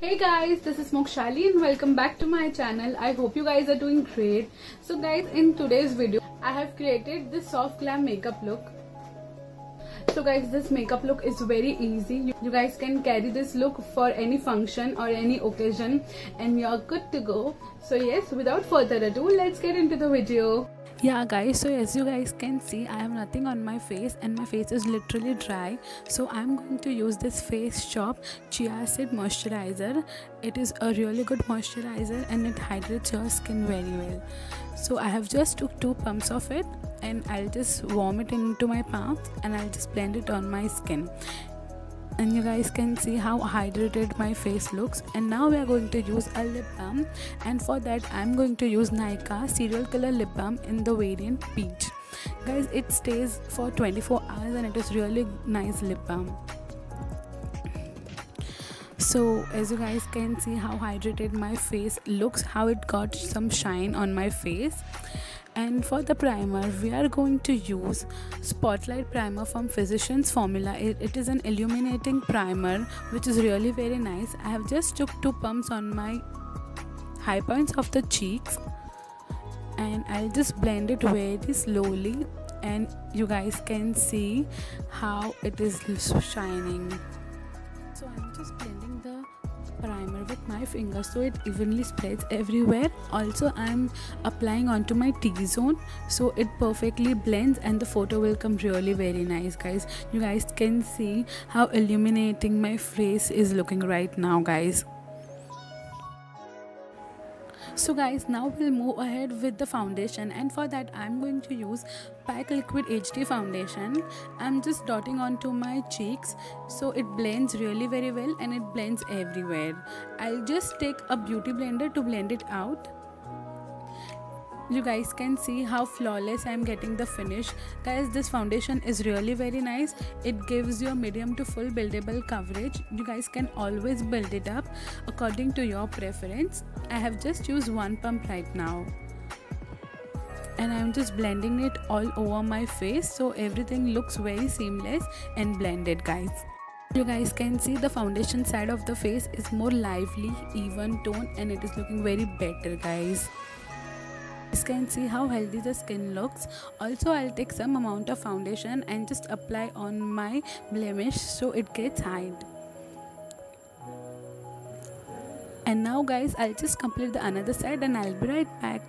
Hey guys, this is Mokshali and welcome back to my channel. I hope you guys are doing great. So guys, in today's video I have created this soft glam makeup look. So guys, this makeup look is very easy. You guys can carry this look for any function or any occasion and you're good to go. So yes, without further ado, let's get into the video. Yeah guys, so as you guys can see, I have nothing on my face and my face is literally dry. So I'm going to use this Face Shop Chia Seed Moisturizer. It is a really good moisturizer and it hydrates your skin very well. So I have just took 2 pumps of it and I'll just warm it into my palms and I'll just blend it on my skin. And you guys can see how hydrated my face looks. And now we are going to use a lip balm, and for that I'm going to use Nykaa Cereal Color Lip Balm in the variant Peach. Guys, it stays for 24 hours and it is really nice lip balm. So as you guys can see how hydrated my face looks, how it got some shine on my face. And for the primer, we are going to use Spotlight Primer from Physicians Formula. It is an illuminating primer which is really very nice. I have just took 2 pumps on my high points of the cheeks and I'll just blend it very slowly, and you guys can see how it is shining. So I'm just blending the primer with my finger so it evenly spreads everywhere. Also I'm applying onto my T-zone so it perfectly blends and the photo will come really very nice. Guys, you guys can see how illuminating my face is looking right now, guys. So guys, now we'll move ahead with the foundation, and for that I'm going to use Pack Liquid HD foundation. I'm just dotting onto my cheeks so it blends really very well and it blends everywhere. I'll just take a beauty blender to blend it out. You guys can see how flawless I'm getting the finish. Guys, this foundation is really very nice. It gives you a medium to full buildable coverage. You guys can always build it up according to your preference. I have just used 1 pump right now. And I'm just blending it all over my face so everything looks very seamless and blended, guys. You guys can see the foundation side of the face is more lively, even tone, and it is looking very better, guys. You can see how healthy the skin looks. Also, I'll take some amount of foundation and just apply on my blemish so it gets hide. And now guys, I'll just complete the another side and I'll be right back.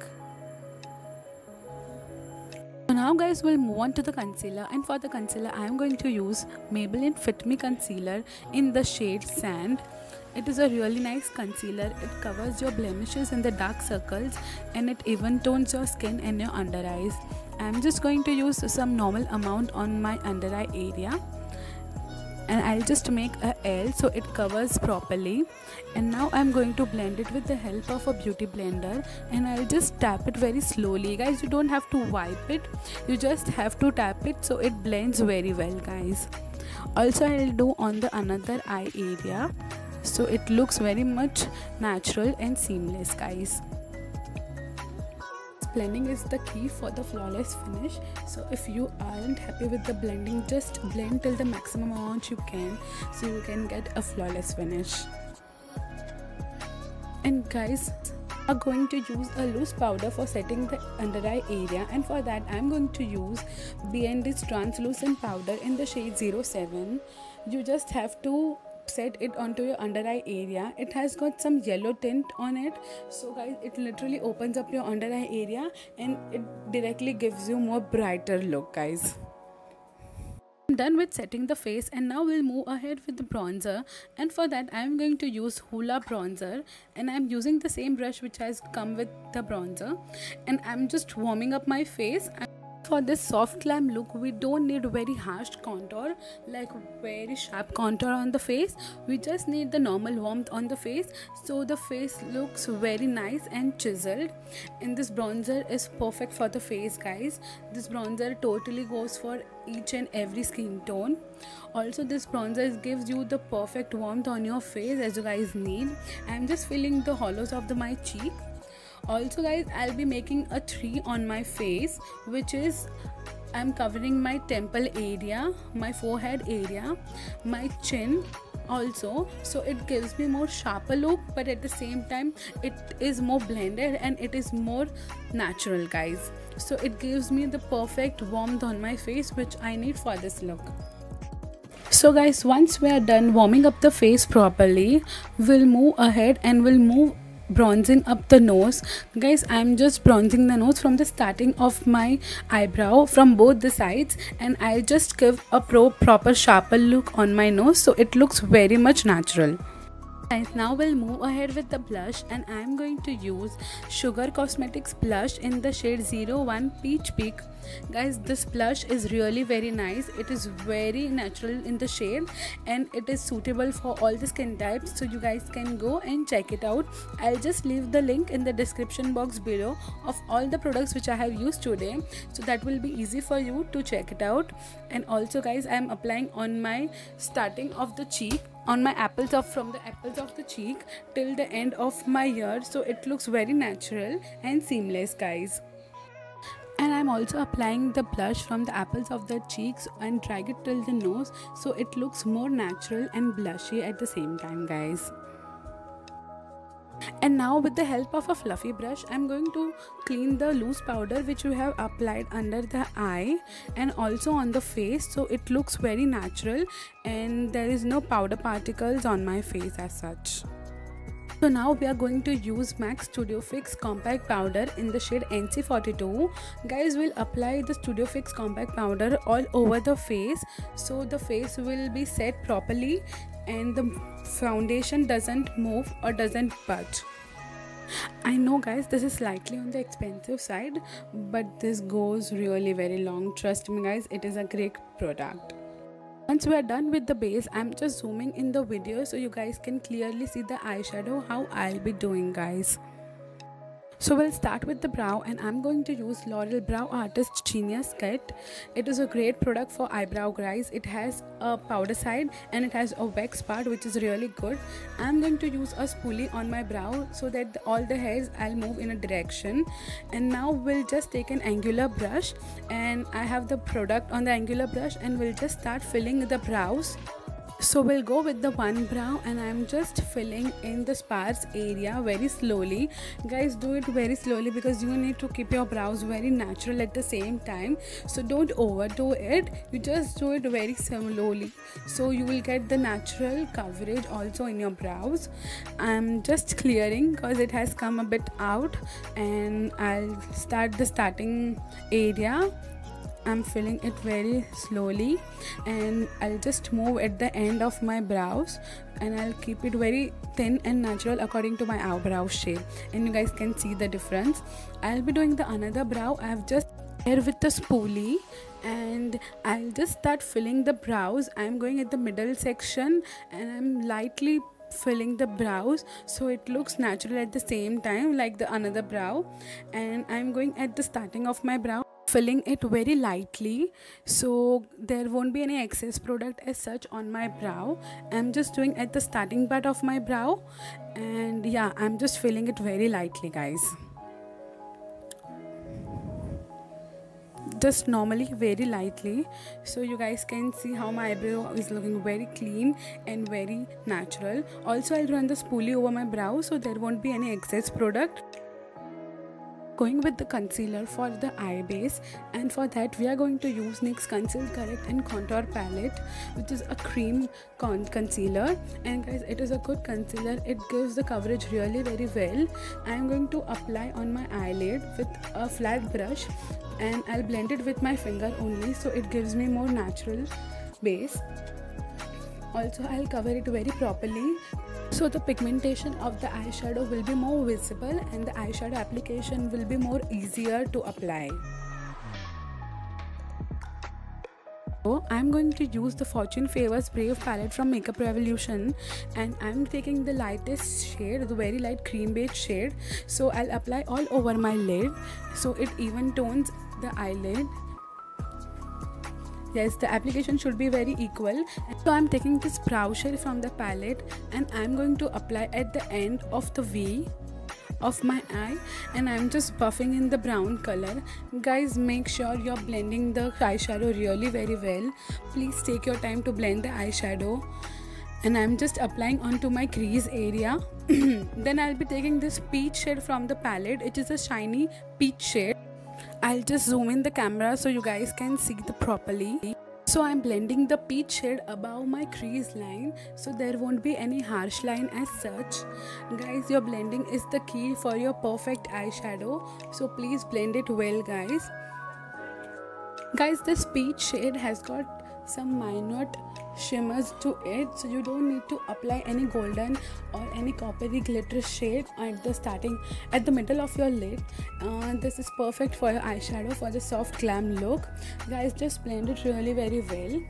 So now guys, we'll move on to the concealer, and for the concealer I am going to use Maybelline Fit Me concealer in the shade Sand. It is a really nice concealer. It covers your blemishes and the dark circles and it even tones your skin and your under eyes. I am just going to use some normal amount on my under eye area and I'll just make a L so it covers properly. And now I'm going to blend it with the help of a beauty blender and I'll just tap it very slowly. Guys, you don't have to wipe it, you just have to tap it so it blends very well, guys. Also, I'll do on the another eye area so it looks very much natural and seamless, guys. Blending is the key for the flawless finish. So if you aren't happy with the blending, just blend till the maximum amount you can so you can get a flawless finish. And guys, I'm going to use a loose powder for setting the under eye area, and for that I'm going to use BND's translucent powder in the shade 07. You just have to set it onto your under eye area. It has got some yellow tint on it, so guys, it literally opens up your under eye area and it directly gives you more brighter look, guys. I'm done with setting the face, and now we'll move ahead with the bronzer, and for that I'm going to use Hoola bronzer, and I'm using the same brush which has come with the bronzer, and I'm just warming up my face. For this soft glam look, we don't need very harsh contour, like very sharp contour on the face. We just need the normal warmth on the face so the face looks very nice and chiseled. And this bronzer is perfect for the face, guys. This bronzer totally goes for each and every skin tone. Also, this bronzer gives you the perfect warmth on your face as you guys need. I'm just filling the hollows of my cheek. Also guys, I'll be making a 3 on my face, which is I'm covering my temple area, my forehead area, my chin, also, so it gives me more sharper look, but at the same time it is more blended and it is more natural, guys. So it gives me the perfect warmth on my face which I need for this look. So guys, once we are done warming up the face properly, we'll move ahead and we'll move bronzing up the nose. Guys, I'm just bronzing the nose from the starting of my eyebrow from both the sides, and I'll just give a proper sharper look on my nose so it looks very much natural. Guys, now we'll move ahead with the blush, and I'm going to use Sugar Cosmetics blush in the shade 01 Peach Peak. Guys, this blush is really very nice. It is very natural in the shade and it is suitable for all the skin types, so you guys can go and check it out. I'll just leave the link in the description box below of all the products which I have used today, so that will be easy for you to check it out. And also guys, I'm applying on my starting of the cheek, on my apples of from the apples of the cheek till the end of my ear, so it looks very natural and seamless, guys. And I'm also applying the blush from the apples of the cheeks and drag it till the nose, so it looks more natural and blushy at the same time, guys. And now with the help of a fluffy brush, I'm going to clean the loose powder which we have applied under the eye and also on the face, so it looks very natural and there is no powder particles on my face as such. So now we are going to use MAC Studio Fix Compact Powder in the shade NC42. Guys, we'll apply the Studio Fix Compact Powder all over the face, so the face will be set properly and the foundation doesn't move or doesn't budge. I know guys, this is slightly on the expensive side, but this goes really very long. Trust me guys, it is a great product. Once we are done with the base, I'm just zooming in the video so you guys can clearly see the eyeshadow how I'll be doing, guys. So we'll start with the brow, and I'm going to use L'Oreal Brow Artist Genius Kit. It is a great product for eyebrow guys. It has a powder side and it has a wax part which is really good. I'm going to use a spoolie on my brow so that all the hairs I'll move in a direction. And now we'll just take an angular brush, and I have the product on the angular brush, and we'll just start filling the brows. So we'll go with the one brow, and I'm just filling in the sparse area very slowly. Guys, do it very slowly because you need to keep your brows very natural at the same time. So don't overdo it, you just do it very slowly so you will get the natural coverage also in your brows. I'm just clearing because it has come a bit out, and I'll start the starting area. I'm filling it very slowly, and I'll just move at the end of my brows, and I'll keep it very thin and natural according to my eyebrow shape, and you guys can see the difference. I'll be doing the another brow. I have just here with the spoolie, and I'll just start filling the brows. I'm going at the middle section and I'm lightly filling the brows so it looks natural at the same time like the another brow. And I'm going at the starting of my brow, filling it very lightly so there won't be any excess product as such on my brow. I'm just doing at the starting part of my brow, and yeah, I'm just filling it very lightly, guys. Just normally, very lightly, so you guys can see how my eyebrow is looking very clean and very natural. Also, I'll run the spoolie over my brow so there won't be any excess product. Going with the concealer for the eye base, and for that we are going to use NYX Conceal Correct and Contour Palette, which is a cream concealer. And guys, it is a good concealer, it gives the coverage really very well. I am going to apply on my eyelid with a flat brush, and I'll blend it with my finger only so it gives me more natural base. Also, I'll cover it very properly so the pigmentation of the eyeshadow will be more visible and the eyeshadow application will be more easier to apply. So I'm going to use the Fortune Favors Brave palette from Makeup Revolution, and I'm taking the lightest shade, the very light cream beige shade. So I'll apply all over my lid so it even tones the eyelid. Yes, the application should be very equal. So I'm taking this brow shade from the palette and I'm going to apply at the end of the V of my eye, and I'm just buffing in the brown color. Guys, make sure you're blending the eyeshadow really very well. Please take your time to blend the eyeshadow. and I'm just applying onto my crease area. Then I'll be taking this peach shade from the palette. It is a shiny peach shade. I'll just zoom in the camera so you guys can see the properly. So I'm blending the peach shade above my crease line, so there won't be any harsh line as such. Guys, your blending is the key for your perfect eyeshadow, so please blend it well, guys. Guys, this peach shade has got some minute shimmers to it, so you don't need to apply any golden or any coppery glitter shade at the middle of your lid. This is perfect for your eyeshadow for the soft glam look. Guys, just blend it really very well.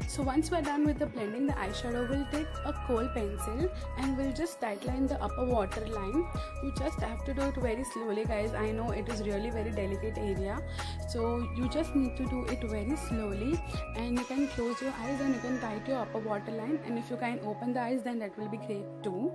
So once we're done with the blending, the eyeshadow will take a kohl pencil and we'll just tightline the upper waterline. You just have to do it very slowly, guys. I know it is really very delicate area, so you just need to do it very slowly, and you can close your eyes and you can tight your upper waterline, and if you can open the eyes, then that will be great too.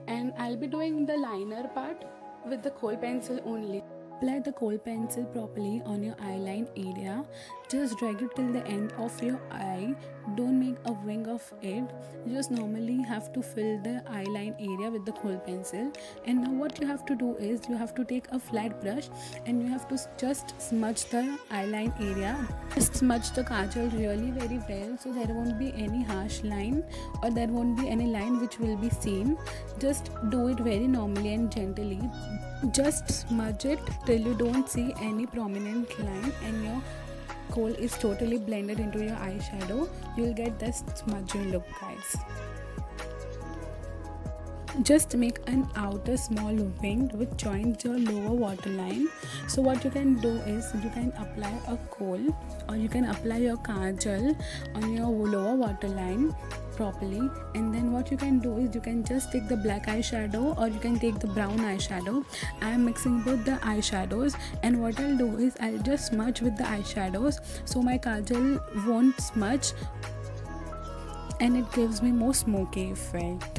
And I'll be doing the liner part with the kohl pencil only. Apply the kohl pencil properly on your eyeline area. Just drag it till the end of your eye. Don't make a wing of it. You just normally have to fill the eyeline area with the kohl pencil. And now what you have to do is you have to take a flat brush and you have to just smudge the eyeline area. Just smudge the kajal really very well, so there won't be any harsh line or there won't be any line which will be seen. Just do it very normally and gently. Just smudge it till you don't see any prominent line and your kohl is totally blended into your eyeshadow. You'll get this smudging look, guys. Just make an outer small wing which joins your lower waterline. So what you can do is you can apply a kohl or you can apply your kajal on your lower waterline properly, and then what you can do is you can just take the black eyeshadow or you can take the brown eyeshadow. I am mixing both the eyeshadows, and what I'll do is I'll just smudge with the eyeshadows so my kajal won't smudge and it gives me more smoky effect.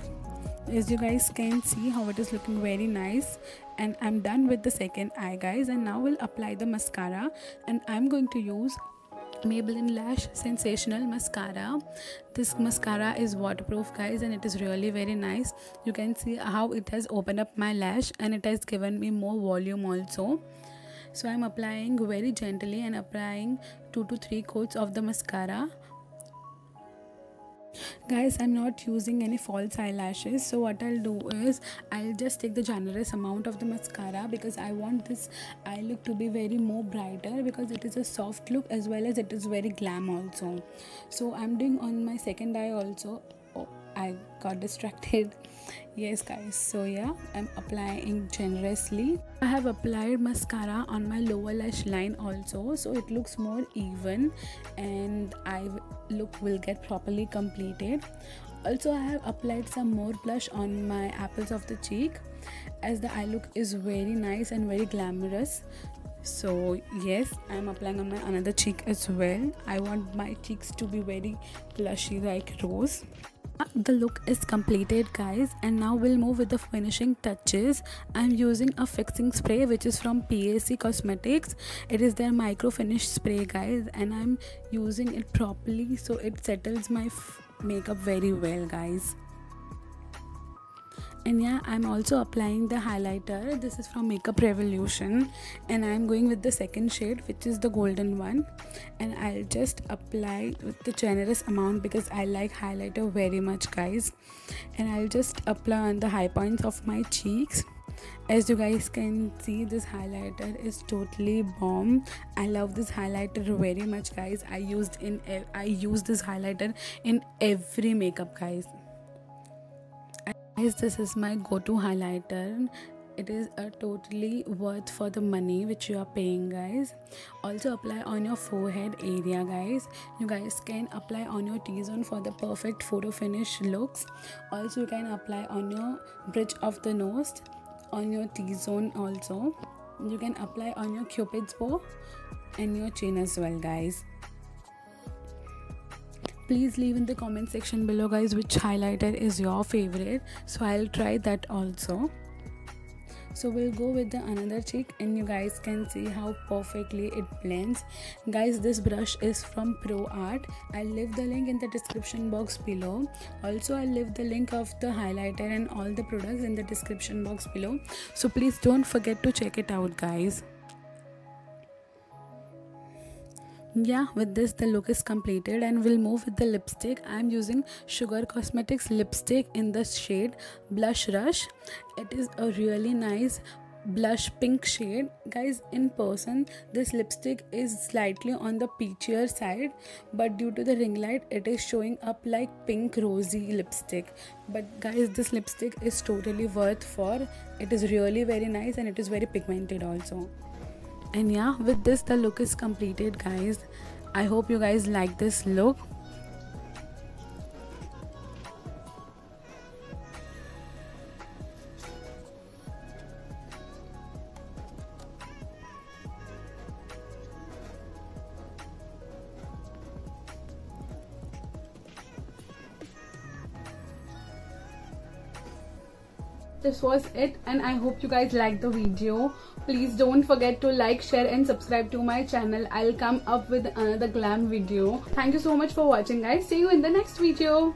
As you guys can see how it is looking very nice. And I'm done with the second eye, guys, and now we'll apply the mascara, and I'm going to use Maybelline Lash Sensational Mascara. This mascara is waterproof, guys, and it is really very nice. You can see how it has opened up my lash and it has given me more volume also. So I'm applying very gently and applying 2 to 3 coats of the mascara. Guys, I'm not using any false eyelashes, so what I'll do is I'll just take the generous amount of the mascara because I want this eye look to be very more brighter, because it is a soft look as well as it is very glam also. So I'm doing on my second eye also. Oh, I got distracted. Yes, guys, so yeah, I'm applying generously. I have applied mascara on my lower lash line also, so it looks more even and eye look will get properly completed. Also, I have applied some more blush on my apples of the cheek, as the eye look is very nice and very glamorous. So yes, I'm applying on my another cheek as well. I want my cheeks to be very blushy like rose. The look is completed, guys, and now we'll move with the finishing touches. I'm using a fixing spray which is from PAC Cosmetics. It is their micro finish spray, guys, and I'm using it properly so it settles my makeup very well, guys. And yeah, I'm also applying the highlighter. This is from Makeup Revolution, and I'm going with the second shade, which is the golden one, and I'll just apply with the generous amount because I like highlighter very much, guys. And I'll just apply on the high points of my cheeks. As you guys can see, this highlighter is totally bomb. I love this highlighter very much, guys. I use this highlighter in every makeup, guys. This is my go-to highlighter. It is a totally worth for the money which you are paying, guys. Also apply on your forehead area, guys. You guys can apply on your T-zone for the perfect photo finish looks. Also you can apply on your bridge of the nose, on your T-zone also. You can apply on your cupid's bow and your chin as well, guys. Please leave in the comment section below, guys, which highlighter is your favorite, so I'll try that also. So we'll go with the another cheek, and you guys can see how perfectly it blends. Guys, this brush is from Pro Art. I'll leave the link in the description box below. Also, I'll leave the link of the highlighter and all the products in the description box below, so please don't forget to check it out, guys. Yeah, with this the look is completed, and we'll move with the lipstick. I'm using Sugar Cosmetics lipstick in the shade Blush Rush. It is a really nice blush pink shade. Guys, in person this lipstick is slightly on the peachier side, but due to the ring light it is showing up like pink rosy lipstick. But guys, this lipstick is totally worth for. It is really very nice, and it is very pigmented also. And yeah, with this the look is completed, guys. I hope you guys like this look. This was it, and I hope you guys liked the video. Please don't forget to like, share and subscribe to my channel. I'll come up with another glam video. Thank you so much for watching, guys. See you in the next video.